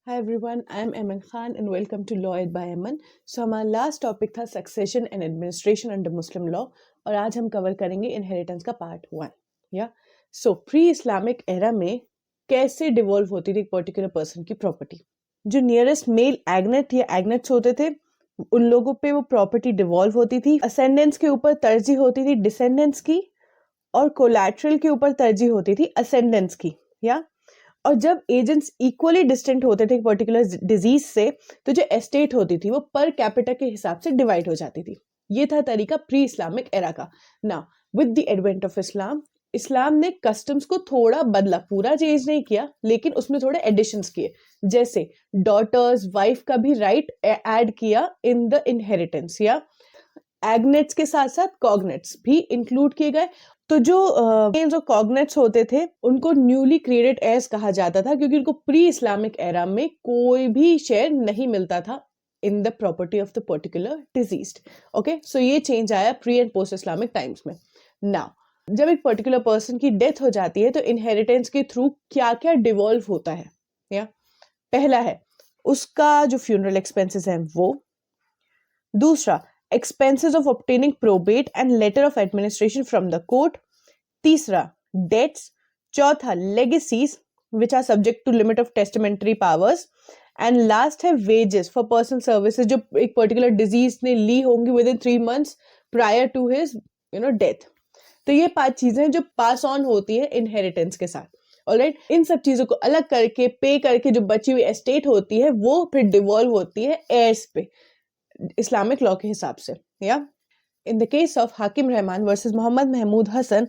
Hi everyone, I am Aman Khan and welcome to Law It by Aman. So हमारा last topic था succession and administration under Muslim law और आज हम cover करेंगे inheritance का part 1. या सो pre Islamic era में कैसे डिवॉल्व होती थी एक पर्टिकुलर पर्सन की प्रॉपर्टी. जो नियरेस्ट मेल एग्नेट या एग्नेट्स होते थे उन लोगों पे वो प्रॉपर्टी डिवॉल्व होती थी. असेंडेंट्स के ऊपर तरजीह होती थी डिसेंडेंट्स की और कोलैटरल के ऊपर तरजीह होती थी असेंडेंट्स की. या और जब एजेंट्स इक्वली डिस्टेंट होते थे एक पर्टिकुलर डिजीज से तो जो एस्टेट होती थी वो पर कैपिटा के हिसाब से डिवाइड हो जाती थी. ये था तरीका प्री इस्लामिक एरा का. Now with the advent of इस्लाम ने कस्टम्स को थोड़ा बदला, पूरा चेंज नहीं किया लेकिन उसमें थोड़े एडिशंस किए. जैसे डॉटर्स वाइफ का भी राइट ऐड किया इन द इनहेरिटेंस. या एग्नेट्स के साथ साथ कॉग्नेट्स भी इंक्लूड किए गए. तो जो कॉग्नेट्स होते थे उनको न्यूली क्रिएटेड एयर्स कहा जाता था क्योंकि उनको प्री इस्लामिक एरा में कोई भी शेयर नहीं मिलता था in the property of the particular diseased. Okay, so ये चेंज आया pre and post Islamic times में. नाउ जब एक पर्टिकुलर पर्सन की डेथ हो जाती है तो इनहेरिटेंस के थ्रू क्या क्या डिवॉल्व होता है. या पहला है उसका जो फ्यूनरल एक्सपेंसेस हैं वो. दूसरा expenses of obtaining probate and letter of administration from the court. तीसरा debts. चौथा legacies which are subject to limit of testamentary powers. And last है wages for personal services जो एक particular disease ने ली होंगी within 3 months prior to his death. तो ये 5 चीजें जो पास ऑन होती है इनहेरिटेंस के साथ. ऑलराइट, इन सब चीजों को अलग करके पे करके जो बची हुई एस्टेट होती है वो फिर डिवॉल्व होती है एयर्स पे इस्लामिक लॉ के हिसाब से. या in the case of Hakim Rahman versus Mohammad Mahmood Hassan,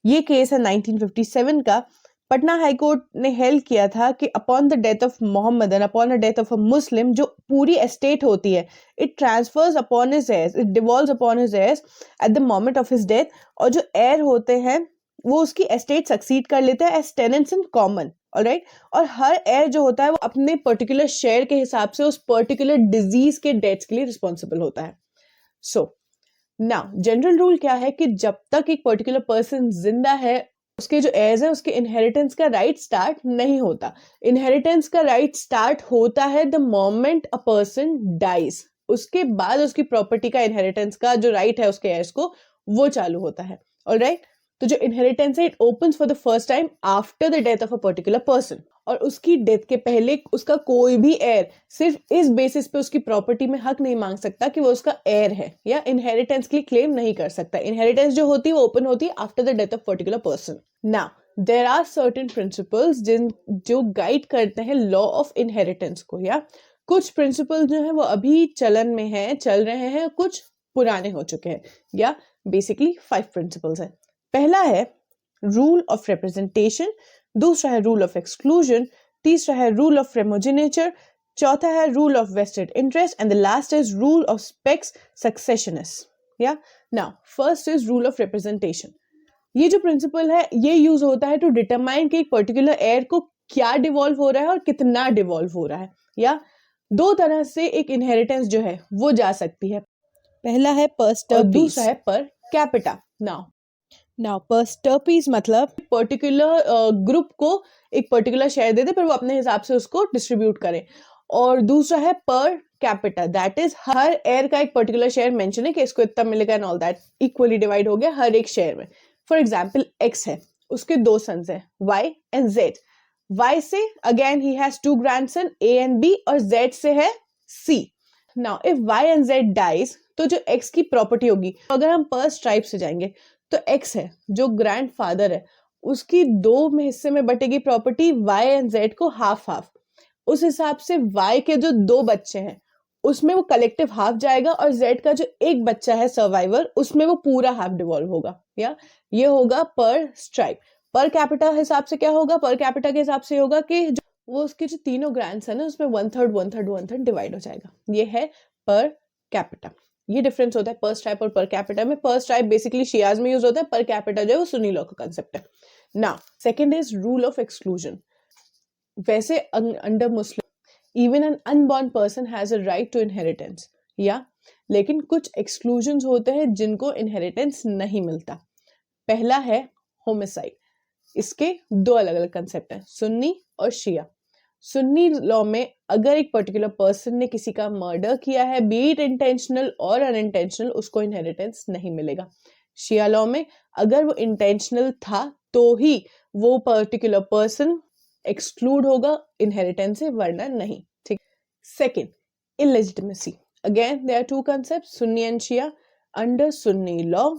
ये केस है 1957 का. पटना हाई कोर्ट ने हेल्ड किया था कि upon the death of Mohammad and upon the death of a Muslim जो पूरी एस्टेट होती है it transfers upon his heirs, it devolves upon his heirs at the moment of his death. और जो एयर होते हैं वो उसकी एस्टेट सक्सीड कर लेते हैं as tenants in common. Alright, और हर एयर जो होता है वो अपने पर्टिकुलर शेयर के हिसाब से उस पर्टिकुलर डिजीज के डेथ्स के लिए रिस्पॉन्सिबल होता है. सो नाउ जनरल रूल क्या है कि जब तक एक पर्टिकुलर पर्सन जिंदा है उसके जो एयर्स हैं उसके इनहेरिटेंस का राइट स्टार्ट नहीं होता. इनहेरिटेंस का राइट स्टार्ट होता है the moment a person dies. उसके बाद उसकी प्रॉपर्टी का इनहेरिटेंस का जो राइट है उसके एयर्स को वो चालू होता है. ऑलराइट, तो जो इनहेरिटेंस है it opens for the first time after the death of a particular person. और उसकी डेथ के पहले उसका कोई भी एयर सिर्फ इस बेसिस पे उसकी प्रॉपर्टी में हक नहीं मांग सकता कि वो उसका एयर है या इनहेरिटेंस के लिए क्लेम नहीं कर सकता. इनहेरिटेंस जो होती है वो ओपन होती है after the death of particular person. Now there are certain principles जो गाइड करते हैं लॉ ऑफ इनहेरिटेंस को. या कुछ प्रिंसिपल जो है वो अभी चलन में है, चल रहे हैं, कुछ पुराने हो चुके हैं. या बेसिकली 5 प्रिंसिपल्स हैं. पहला है रूल ऑफ रिप्रेजेंटेशन, दूसरा है रूल ऑफ एक्सक्लूजन, तीसरा है रूल ऑफ प्रिमोजेनेचर, चौथा है rule of vested interest and the last is rule of spes successionis. Yeah now first is rule of representation. ये जो प्रिंसिपल है ये यूज होता है टू डिटरमाइन कि एक पर्टिकुलर एयर को क्या डिवॉल्व हो रहा है और कितना डिवॉल्व हो रहा है. या 2 तरह से एक इनहेरिटेंस जो है वो जा सकती है. पहला है per stirpe, दूसरा है per capita. नाउ पर स्टर्पीज मतलब पर्टिकुलर ग्रुप को एक पर्टिकुलर शेयर दे दे पर वो अपने हिसाब से उसको डिस्ट्रीब्यूट करे. और दूसरा है per capita, that is her air का एक पर्टिकुलर शेयर मेंशन है कि इसको इतना मिलेगा and all that equally divide हो गया हर एक शेयर में. फॉर एग्जांपल एक्स है, उसके 2 सन्स हैं वाई एंड जेड. वाई से again he has 2 grandson A and B और जेड से है C. Now if Y and Z dies तो जो एक्स की प्रॉपर्टी होगी, अगर हम पर स्ट्राइप से जाएंगे तो एक्स है जो ग्रैंडफादर है उसकी 2 में हिस्से में बटेगी प्रॉपर्टी, वाई एंड जेड को हाफ हाफ. उस हिसाब से वाई के जो 2 बच्चे हैं उसमें वो कलेक्टिव हाफ जाएगा और जेड का जो एक बच्चा है सर्वाइवर उसमें वो पूरा हाफ डिवॉल्व होगा. या ये होगा पर स्ट्राइप. पर कैपिटा हिसाब से क्या होगा, पर कैपिटा के हिसाब से होगा कि वो उसके जो तीनों ग्रैंडसन है उसमें 1/3 डिवाइड हो जाएगा. ये है पर कैपिटा. ये डिफरेंस होता है पर स्ट्राइप और पर कैपिटा में. पर स्ट्राइप बेसिकली शियाज में यूज होता है, पर कैपिटा जो है वो सुन्नी लॉ का कांसेप्ट है. Now second is rule of exclusion. वैसे under Muslim even an unborn person has a right to inheritance. Yeah लेकिन कुछ एक्सक्लूजन्स होते हैं जिनको इनहेरिटेंस नहीं मिलता. पहला है होमिसाइड। इसके दो अलग अलग कंसेप्ट हैं, सुन्नी और शिया। सुन्नी लॉ में अगर एक पर्टिकुलर पर्सन ने किसी का मर्डर किया है, बी इट इंटेंशनल और अनइंटेंशनल, उसको इनहेरिटेंस नहीं मिलेगा। शिया लॉ में अगर वो इंटेंशनल था तो ही वो पर्टिकुलर पर्सन एक्सक्लूड होगा इनहेरिटेंस से, वरना नहीं। ठीक। Second, illegitimacy. Again there are two concept, Sunni and Shia. Under Sunni law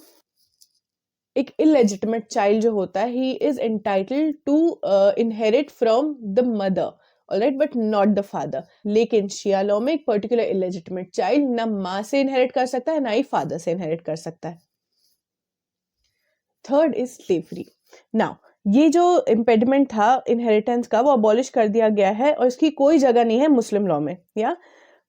एक इलेजिटिमेट चाइल्ड जो होता है, he is entitled to inherit from the mother, alright, but not the father. लेकिन शिया लॉ में एक पर्टिकुलर इलेजिटिमेट चाइल्ड ना माँ से इनहेरिट कर सकता है, ना ही फादर से इनहेरिट कर सकता है। Third is slavery. नाउ ये जो इम्पेडिमेंट था इनहेरिटेंस का, वो अबॉलिश कर दिया गया है और इसकी कोई जगह नहीं है मुस्लिम लॉ में। या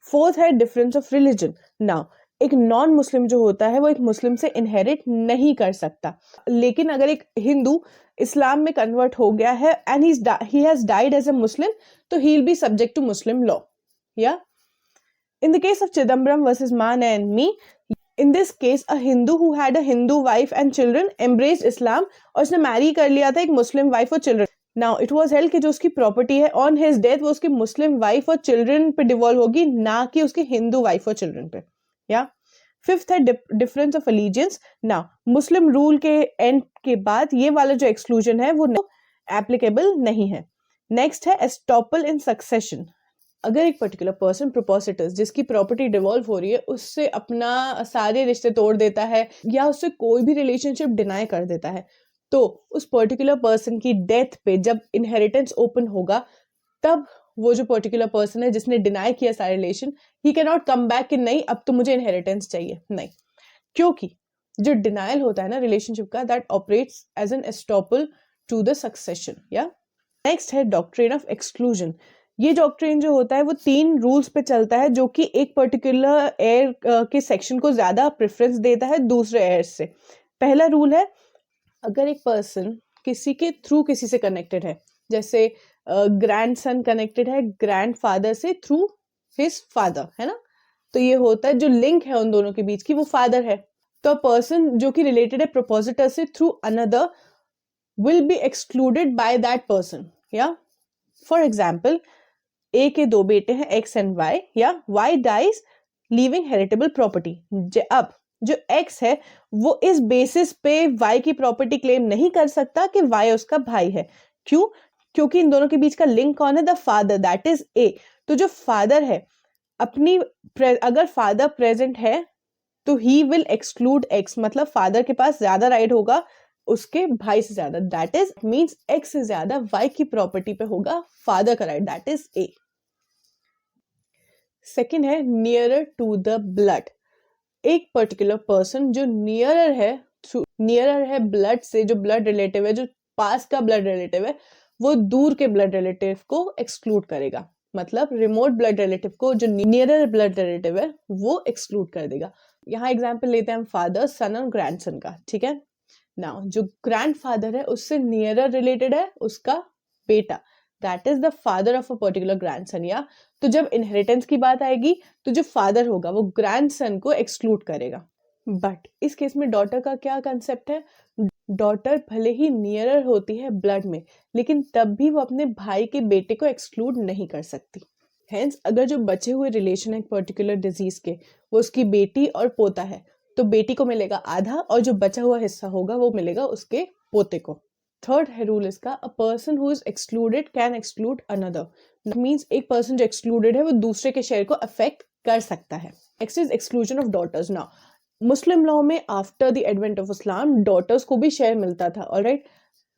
फोर्थ है डिफरेंस ऑफ रिलीजन। नाउ एक नॉन मुस्लिम जो होता है वो एक मुस्लिम से इनहेरिट नहीं कर सकता, लेकिन अगर एक हिंदू इस्लाम में कन्वर्ट हो गया है and he has died as a Muslim, तो he will be subject to Muslim law. Yeah in the case of Chidambaram versus मान एंड मी, in this case a Hindu who had a Hindu wife and children embraced Islam और उसने Mary कर लिया था एक मुस्लिम वाइफ और children. Now it was held कि जो उसकी प्रॉपर्टी है ऑन हिज डेथ वो उसकी मुस्लिम वाइफ और चिल्ड्रन पे डिवॉल्व होगी, ना कि उसकी हिंदू वाइफ और चिल्ड्रन पे। या फिफ्थ है difference of allegiance. Now Muslim rule के एंड के बाद ये वाला जो एक्सक्लूजन है वो एप्लीकेबल नहीं है। नेक्स्ट है एस्टॉपल इन सक्सेशन। अगर एक पर्टिकुलर पर्सन प्रोपोसिटस जिसकी प्रॉपर्टी डिवॉल्व हो रही है उससे अपना सारे रिश्ते तोड़ देता है या उससे कोई भी रिलेशनशिप डिनाई कर देता है, तो उस पर्टिकुलर पर्सन की डेथ पे जब इनहेरिटेंस ओपन होगा तब वो जो पर्टिकुलर पर्सन है जिसने डिनाई किया सारा relation, he can not come back कि नहीं अब तो मुझे इनहेरिटेंस चाहिए, नहीं, क्योंकि जो डिनायल होता है ना रिलेशनशिप का, that operates as an estoppel to the succession. Yeah next है डॉक्ट्रिन ऑफ एक्सक्लूजन। ये डॉक्ट्रिन जो होता है वो 3 रूल्स पे चलता है जो कि एक पर्टिकुलर एयर के सेक्शन को ज्यादा प्रेफरेंस देता है दूसरे एयर से। पहला रूल है, अगर एक पर्सन किसी के थ्रू किसी से कनेक्टेड है, जैसे ग्रैंडसन कनेक्टेड है ग्रैंडफादर से थ्रू हिज फादर, है ना, तो ये होता है जो लिंक है उन दोनों के बीच की वो फादर है, तो पर्सन जो कि रिलेटेड है प्रोपोजिटर से through another will be excluded by that person. या फॉर एग्जाम्पल ए के 2 बेटे हैं एक्स एंड वाई, या Y dies leaving heritable property. अब जो एक्स है वो इस बेसिस पे वाई की प्रॉपर्टी क्लेम नहीं कर सकता कि वाई उसका भाई है। क्यों? क्योंकि इन दोनों के बीच का लिंक कौन है? The father, that is a. तो जो फादर है अपनी अगर फादर प्रेजेंट है तो ही विल एक्सक्लूड एक्स, मतलब फादर के पास ज्यादा राइट होगा उसके भाई से ज्यादा, दैट इज मींस एक्स से ज्यादा वाई की प्रॉपर्टी पे होगा फादर का right, that is a. Second है नियरर टू द ब्लड। एक पर्टिकुलर पर्सन जो नियरर है ब्लड से, जो ब्लड रिलेटिव है, जो पास का ब्लड रिलेटिव है, वो दूर के ब्लड रिलेटिव को एक्सक्लूड करेगा, मतलब रिमोट ब्लड रिलेटिव को जो नियरर ब्लड रिलेटिव है वो एक्सक्लूड कर देगा। यहाँ एग्जाम्पल लेते हैं हम फादर सन और ग्रैंडसन का, ठीक है। नाउ जो ग्रैंडफादर है उससे नियरर रिलेटेड है उसका बेटा, that is the father of a particular grandson. या तो जब इनहेरिटेंस की बात आएगी तो जो फादर होगा वो ग्रैंडसन को एक्सक्लूड करेगा। बट इस केस में डॉटर का क्या कंसेप्ट है? डॉटर भले ही नियरर होती है ब्लड में, लेकिन तब भी वो अपने भाई के बेटे को एक्सक्लूड नहीं कर सकती। हेंस अगर जो बचे हुए रिलेशन है पर्टिकुलर डिजीज के वो उसकी बेटी और पोता है, तो बेटी को मिलेगा आधा और जो बचा हुआ हिस्सा होगा वो मिलेगा उसके पोते को। थर्ड है रूल इसका, a person who is excluded can exclude another. Means एक पर्सन जो एक्सक्लूडेड है वो दूसरे के शेयर को अफेक्ट कर सकता है। Next is exclusion of daughters. Now Muslim law में after the advent of Islam daughters को भी शेयर मिलता था, ऑलराइट,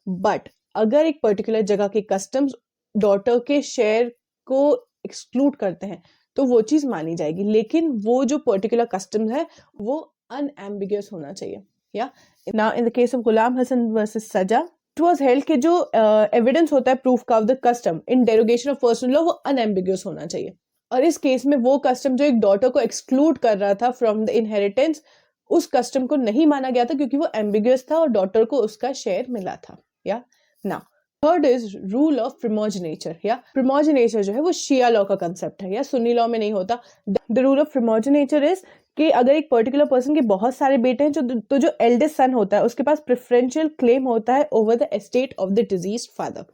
बट अगर एक पर्टिकुलर जगह के कस्टम्स डॉटर के शेयर को एक्सक्लूड करते हैं तो वो चीज मानी जाएगी, लेकिन वो जो पर्टिकुलर कस्टम्स है वो अनएम्बिगुअस होना चाहिए। या now in the case of Ghulam Hasan versus Saja, it was held कि जो एविडेंस होता है प्रूफ का of the custom in derogation of personal law वो अनएम्बिगुअस होना चाहिए, और इस केस में वो कस्टम जो एक डॉटर को एक्सक्लूड कर रहा था फ्रॉम द इनहेरिटेंस, उस कस्टम को नहीं माना गया था क्योंकि वो एम्बिगुअस था और डॉटर को उसका शेयर मिला था। Yeah now third is rule of primogeniture. Yeah primogeniture जो है वो शिया लॉ का कंसेप्ट है, या सुन्नी लॉ में नहीं होता। द रूल ऑफ प्रिमोजेनेचर इज कि अगर एक पर्टिकुलर पर्सन के बहुत सारे बेटे हैं तो जो एल्डेस्ट सन होता है उसके पास प्रेफरेंशियल क्लेम होता है over the estate of the diseased father.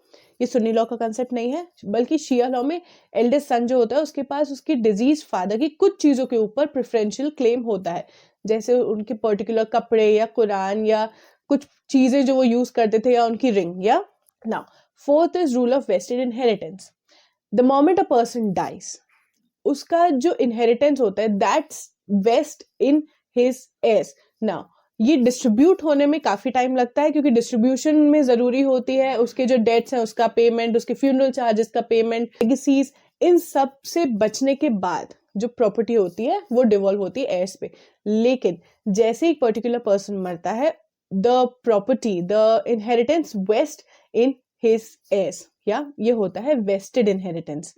ये सुन्नी लॉ का कंसेप्ट नहीं है, बल्कि शिया लॉ में एल्डेस्ट सन जो होता है उसके पास उसकी डिजीज फादर की कुछ चीजों के ऊपर प्रेफरेंशियल क्लेम होता है, जैसे उनके पर्टिकुलर कपड़े या कुरान या कुछ चीजें जो वो यूज करते थे या उनकी रिंग। या now fourth is rule of vested inheritance. The moment a person dies, उसका जो इनहेरिटेंस होता है that's vest in his heirs. Now ये डिस्ट्रीब्यूट होने में काफी टाइम लगता है, क्योंकि डिस्ट्रीब्यूशन में जरूरी होती है उसके जो डेट्स हैं उसका पेमेंट, उसके फ्यूनरल चार्जेस का पेमेंट, लेगेसीज, इन सब से बचने के बाद जो प्रॉपर्टी होती है वो डिवॉल्व होती है एयर्स पे। लेकिन जैसे एक पर्टिकुलर पर्सन मरता है, the property, the inheritance vest in his heirs, या ये होता है वेस्टेड इनहेरिटेंस।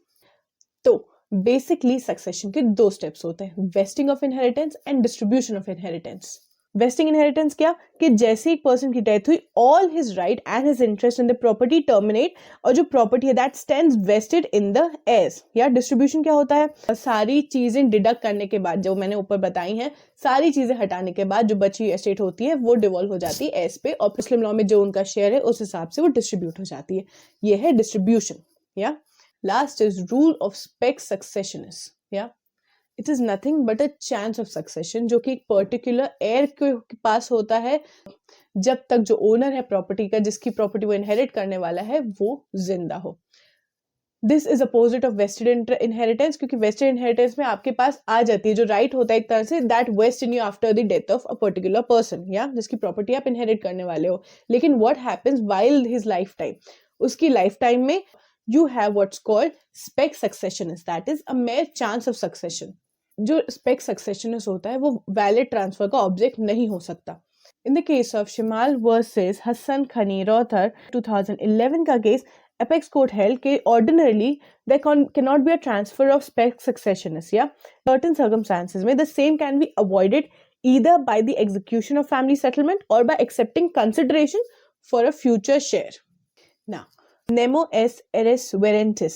तो बेसिकली सक्सेशन के दो स्टेप्स होते हैं, vesting of inheritance and distribution of inheritance. Vesting inheritance क्या, कि जैसे एक पर्सन की डेथ हुई, all his right and his interest in the property terminate, और जो प्रॉपर्टी है that stands vested in the heirs. या डिस्ट्रीब्यूशन क्या होता है, सारी चीजें डिडक्ट करने के बाद, जो मैंने ऊपर बताई हैं, सारी चीजें हटाने के बाद जो बची एस्टेट होती है वो डिवॉल्व हो जाती है एयर्स पे, और मुस्लिम लॉ में जो उनका शेयर है उस हिसाब से वो डिस्ट्रीब्यूट हो जाती है। ये है distribution. Yeah last is rule of spes successionis. Yeah it is nothing but a chance of succession, जो कि एक पर्टिकुलर एयर के पास होता है जब तक जो ओनर है प्रॉपर्टी का, जिसकी प्रॉपर्टी वो इनहेरिट करने वाला है, वो जिंदा हो। This is opposite of vested inheritance, क्योंकि वेस्टेड इनहेरिटेंस में आपके पास आ जाती है जो राइट होता है एक तरह से, that vest in you after the death of a particular person, या जिसकी प्रॉपर्टी आप इनहेरिट करने वाले हो। लेकिन what happens while his lifetime, उसकी लाइफ टाइम में you have what's called spec successionist, that is a mere chance of succession। जो spec successionist होता है वो valid transfer का object नहीं हो सकता। In the case of Shimal versus Hassan Khani Rothar 2011 का केस, apex court held कि ordinarily there cannot be a transfer of spec successionist, या certain circumstances में the same can be avoided either by the execution of family settlement or by accepting consideration for a future share। Now nemo est heres viventis,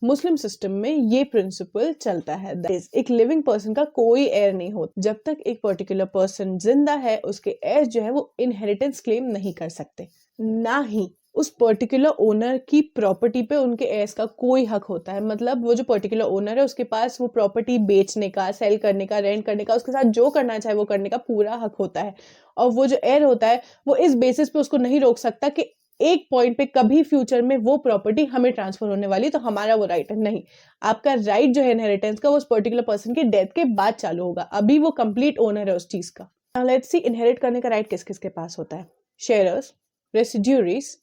Muslim system में ये principal चलता है, एक living person का कोई air नहीं होता। जब तक एक पर्टिकुलर पर्सन जिंदा है उसके एयर जो है वो इनहेरिटेंस क्लेम नहीं कर सकते, ना ही उस पर्टिकुलर ओनर की प्रॉपर्टी पे उनके एयर्स का कोई हक होता है। मतलब वो जो पर्टिकुलर ओनर है उसके पास वो प्रॉपर्टी बेचने का, सेल करने का, रेंट करने का, उसके साथ जो करना चाहे वो करने का पूरा हक होता है। और वो जो एयर होता है वो इस बेसिस पे उसको नहीं रोक सकता कि एक पॉइंट पे कभी फ्यूचर में वो प्रॉपर्टी हमें ट्रांसफर होने वाली तो हमारा वो राइट है। नहीं, आपका राइट जो है इनहेरिटेंस का वो उस पर्टिकुलर पर्सन की डेथ के बाद चालू होगा, अभी वो कंप्लीट ओनर है उस चीज का। नाउ लेट्स सी इनहेरिट करने का राइट किस किस के पास होता है। शेयरर्स, रेसिड्यूरीज,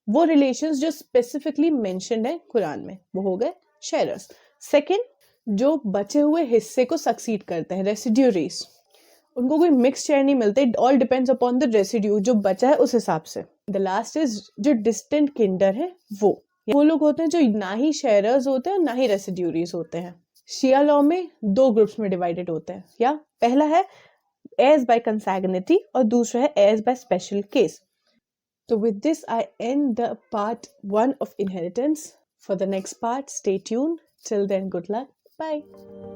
वो रिलेशंस जो स्पेसिफिकली मेंशन्ड है कुरान में, वो हो गए शेयरर्स। सेकंड, जो बचे हुए हिस्से को सक्सीड करते हैं, रेसिड्यूरीज, उनको कोई मिक्स शेयर नहीं मिलते, all depends upon the residue, जो बचा है उस हिसाब से। द लास्ट इज जो डिस्टेंट किंडर है, वो लोग होते हैं जो ना ही शेयरर्स होते हैं ना ही रेसिड्यूरीज होते हैं। शिया लॉ में दो ग्रुप्स में डिवाइडेड होते हैं। या पहला है heirs by consanguinity और दूसरा है heirs by special case। So with this I end the part 1 of inheritance. For the next part, stay tuned. Till then, good luck. Bye.